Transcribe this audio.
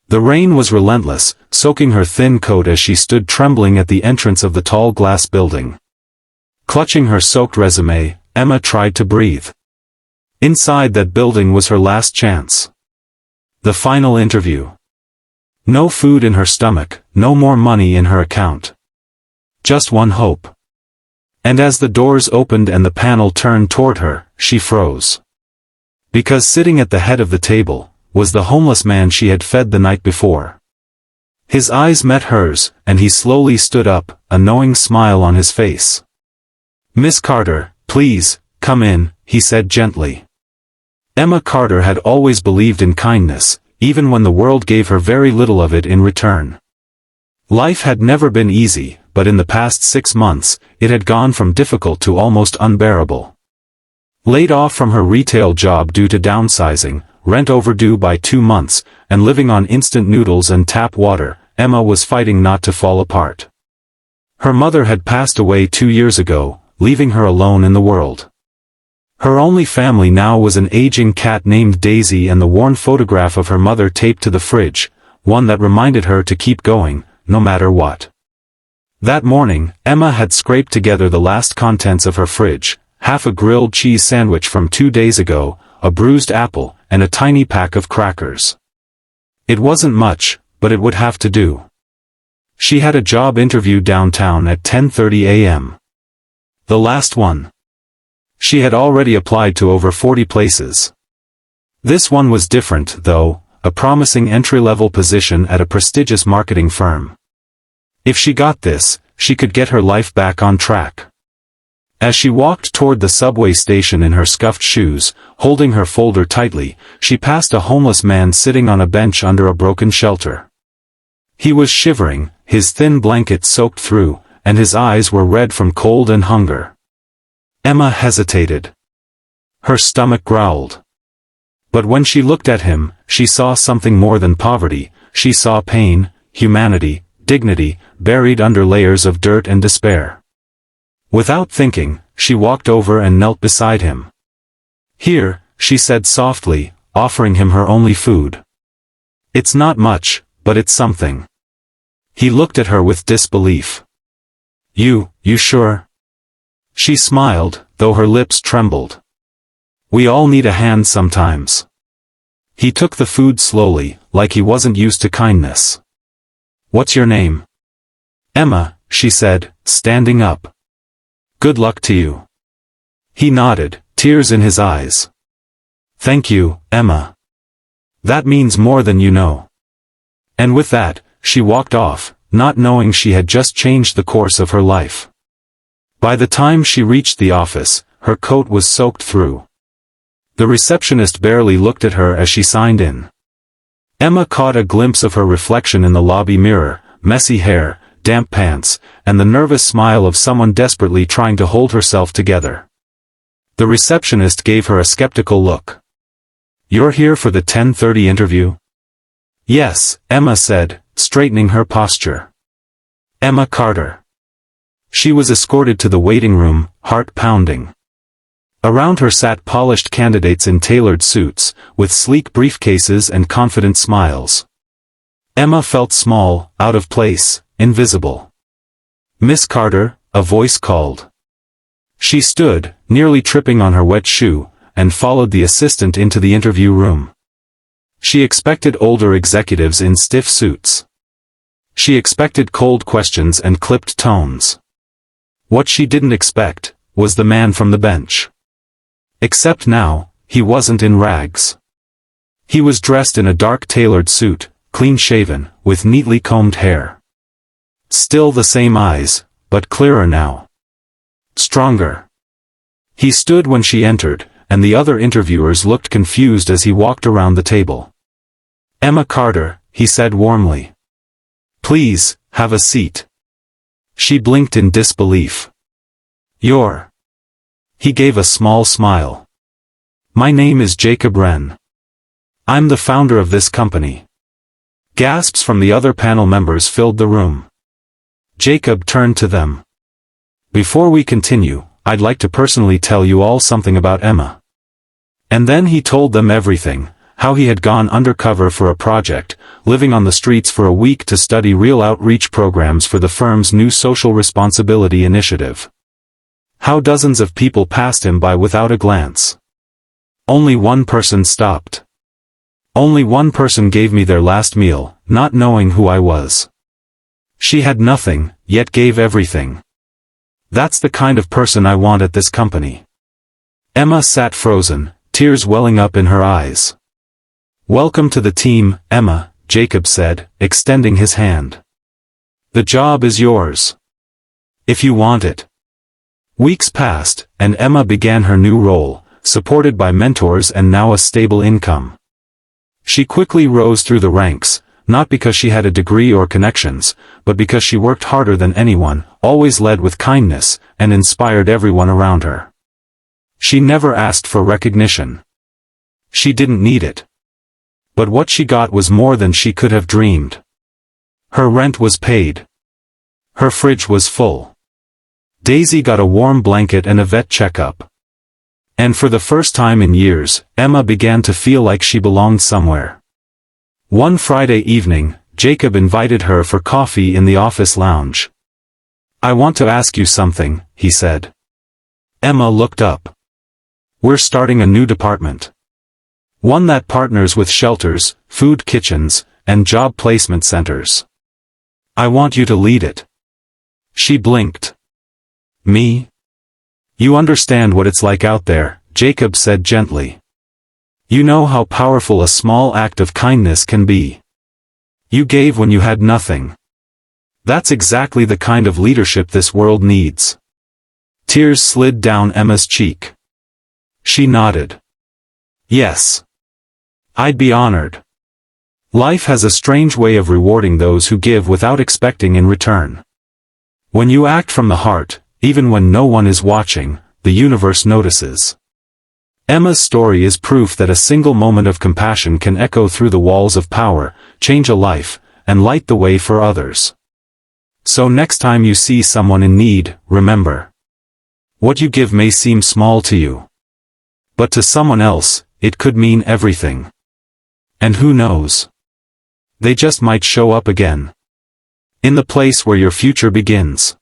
The rain was relentless, soaking her thin coat as she stood trembling at the entrance of the tall glass building. Clutching her soaked resume, Emma tried to breathe. Inside that building was her last chance. The final interview. No food in her stomach, no more money in her account. Just one hope. And as the doors opened and the panel turned toward her, she froze. Because sitting at the head of the table was the homeless man she had fed the night before. His eyes met hers, and he slowly stood up, a knowing smile on his face. "Miss Carter, please, come in," he said gently. Emma Carter had always believed in kindness, even when the world gave her very little of it in return. Life had never been easy, but in the past 6 months, it had gone from difficult to almost unbearable. Laid off from her retail job due to downsizing, rent overdue by 2 months, and living on instant noodles and tap water, Emma was fighting not to fall apart. Her mother had passed away 2 years ago, leaving her alone in the world. Her only family now was an aging cat named Daisy and the worn photograph of her mother taped to the fridge, one that reminded her to keep going, no matter what. That morning, Emma had scraped together the last contents of her fridge, half a grilled cheese sandwich from 2 days ago, a bruised apple, and a tiny pack of crackers. It wasn't much, but it would have to do. She had a job interview downtown at 10:30 a.m. The last one. She had already applied to over 40 places. This one was different, though, a promising entry-level position at a prestigious marketing firm. If she got this, she could get her life back on track. As she walked toward the subway station in her scuffed shoes, holding her folder tightly, she passed a homeless man sitting on a bench under a broken shelter. He was shivering, his thin blanket soaked through, and his eyes were red from cold and hunger. Emma hesitated. Her stomach growled. But when she looked at him, she saw something more than poverty. She saw pain, humanity, dignity, buried under layers of dirt and despair. Without thinking, she walked over and knelt beside him. "Here," she said softly, offering him her only food. "It's not much, but it's something." He looked at her with disbelief. You sure?" She smiled, though her lips trembled. "We all need a hand sometimes." He took the food slowly, like he wasn't used to kindness. "What's your name?" "Emma," she said, standing up. "Good luck to you." He nodded, tears in his eyes. "Thank you, Emma. That means more than you know." And with that, she walked off, not knowing she had just changed the course of her life. By the time she reached the office, her coat was soaked through. The receptionist barely looked at her as she signed in. Emma caught a glimpse of her reflection in the lobby mirror, messy hair, damp pants, and the nervous smile of someone desperately trying to hold herself together. The receptionist gave her a skeptical look. "You're here for the 10:30 interview?" "Yes," Emma said, straightening her posture. "Emma Carter." She was escorted to the waiting room, heart pounding. Around her sat polished candidates in tailored suits, with sleek briefcases and confident smiles. Emma felt small, out of place, invisible. "Miss Carter," a voice called. She stood, nearly tripping on her wet shoe, and followed the assistant into the interview room. She expected older executives in stiff suits. She expected cold questions and clipped tones. What she didn't expect was the man from the bench. Except now, he wasn't in rags. He was dressed in a dark tailored suit, clean-shaven, with neatly combed hair. Still the same eyes, but clearer now. Stronger. He stood when she entered, and the other interviewers looked confused as he walked around the table. "Emma Carter," he said warmly. "Please, have a seat." She blinked in disbelief. "You're..." He gave a small smile. "My name is Jacob Wren. I'm the founder of this company." Gasps from the other panel members filled the room. Jacob turned to them. "Before we continue, I'd like to personally tell you all something about Emma." And then he told them everything, how he had gone undercover for a project, living on the streets for a week to study real outreach programs for the firm's new social responsibility initiative. How dozens of people passed him by without a glance. Only one person stopped. Only one person gave me their last meal, not knowing who I was. She had nothing, yet gave everything. That's the kind of person I want at this company. Emma sat frozen, tears welling up in her eyes. "Welcome to the team, Emma," Jacob said, extending his hand. "The job is yours. If you want it." Weeks passed, and Emma began her new role, supported by mentors and now a stable income. She quickly rose through the ranks, not because she had a degree or connections, but because she worked harder than anyone, always led with kindness, and inspired everyone around her. She never asked for recognition. She didn't need it. But what she got was more than she could have dreamed. Her rent was paid. Her fridge was full. Daisy got a warm blanket and a vet checkup. And for the first time in years, Emma began to feel like she belonged somewhere. One Friday evening, Jacob invited her for coffee in the office lounge. "I want to ask you something," he said. Emma looked up. "We're starting a new department. One that partners with shelters, food kitchens, and job placement centers. I want you to lead it." She blinked. "Me? You understand what it's like out there," Jacob said gently. "You know how powerful a small act of kindness can be. You gave when you had nothing. That's exactly the kind of leadership this world needs." Tears slid down Emma's cheek. She nodded. "Yes. I'd be honored. Life has a strange way of rewarding those who give without expecting in return. When you act from the heart, even when no one is watching, the universe notices." Emma's story is proof that a single moment of compassion can echo through the walls of power, change a life, and light the way for others. So next time you see someone in need, remember. What you give may seem small to you. But to someone else, it could mean everything. And who knows? They just might show up again. In the place where your future begins.